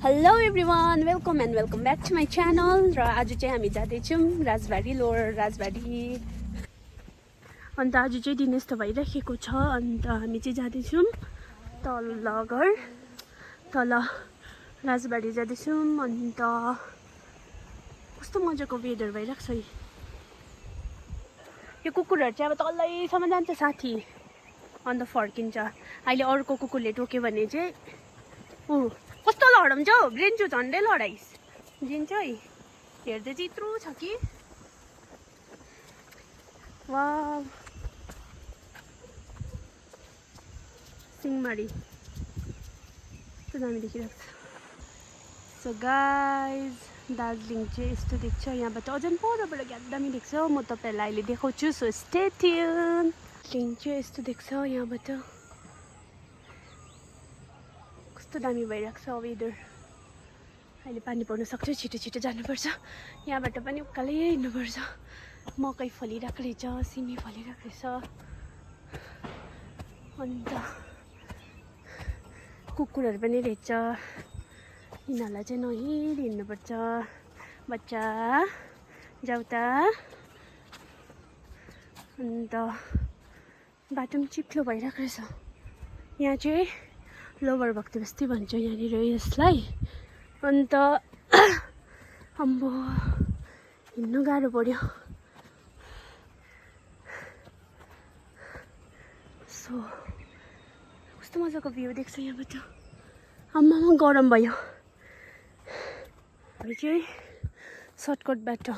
Hello everyone, welcome back to my channel. र आज चाहिँ हामी जाँदैछौँ राजबाडी, लोवर राजबाडी। अन्त आज चाहिँ दिन यस्तो भइराखेको छ। अन्त हामी चाहिँ जाँदैछौँ तल घर, तल राजबाडी जाँदैछौँ। अन्त कस्तो मजाको वेदर भइरहेको छ। यो कुकुरहरू चाहिँ अब तलैसम्म जान्छ साथी, अन्त फर्किन्छ। अहिले अर्को कुकुरले टोक्यो भने चाहिँ कस्तो लडाउँछ हौ, ब्रेन्चो झन्डै लडाइस् दिन्छ है। हेर्दै चाहिँ यत्रो छ कि वाउ, सिंहमारी यस्तो दामी देखिरहेको छ। सो गाइज, दार्जिलिङ चाहिँ यस्तो देख्छ यहाँबाट। अझै परबाट क्या दामी देख्छ। म तपाईँहरूलाई अहिले देखाउँछु, सो स्टे ट्युन। दार्जिलिङ चाहिँ यस्तो देख्छ यहाँबाट। कस्तो दामी भइरहेको छ वेदर। अहिले पानी पर्न सक्छ, छिटो छिटो जानुपर्छ। यहाँबाट पनि उकालै हिँड्नुपर्छ। मकै फलिरहेको रहेछ, सिमी फलिरहेको रहेछ। अन्त कुकुरहरू पनि रहेछ, यिनीहरूलाई चाहिँ नहेरी हिँड्नुपर्छ। बच्चा जाऊ त। अन्त बाटो पनि चिप्लो भइरहेको रहेछ। यहाँ चाहिँ लोवर भक्ति बस्ती भन्छ यहाँनिर यसलाई। अन्त अम्बो हिँड्नु गाह्रो पर्यो। सो कस्तो मजाको भ्यू देख्छ यहाँबाट। आम्मामा गरम भयो। हामी चाहिँ सर्टकट बाटो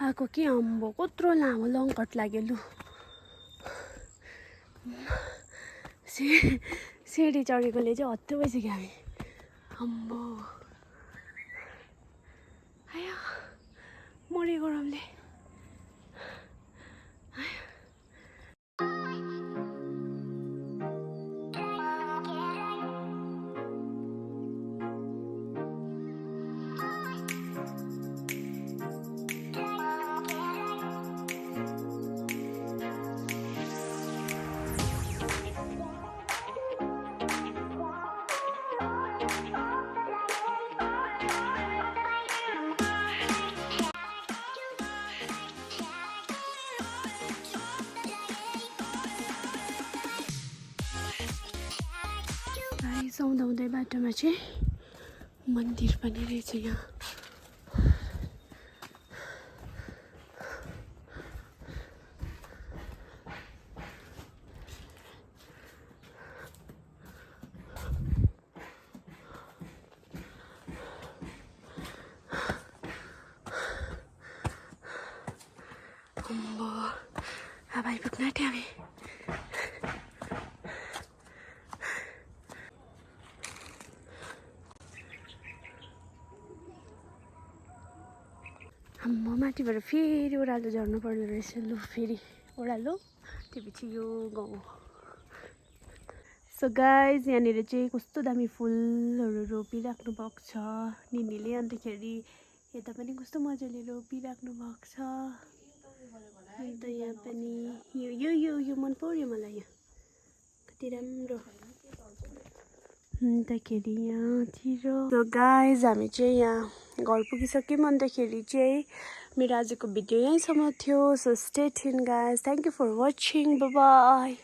आएको कि अम्बो कत्रो लामो लङ कट लाग्यो। लु सिँढी चढेकोले चाहिँ हत्तु भइसक्यो हामी। अम्बो आयो मरे गरमले। आउँदै बाटोमा चाहिँ मन्दिर पनि रहेछ यहाँ। अम्बो अब आइपुग्न आँट्यो हामी। म माथिबाट फेरि ओह्रालो झर्नु पर्दो रहेछ। लु फेरि ओह्रालो, त्योपछि यो गाउँ। सो गाइज, यहाँनिर चाहिँ कस्तो दामी फुलहरू रोपिराख्नु भएको छ निनीले। अन्तखेरि यता पनि कस्तो मजाले रोपिराख्नु भएको छ। अन्त यहाँ पनि यो मन पर्यो मलाई। यहाँ कति राम्रो। अन्तखेरि यहाँतिर सो गाइज हामी चाहिँ यहाँ घर पुगिसक्यौँ। अन्तखेरि चाहिँ मेरो आजको भिडियो यहीँसम्म थियो। So stay tuned guys, thank you for watching, bye by.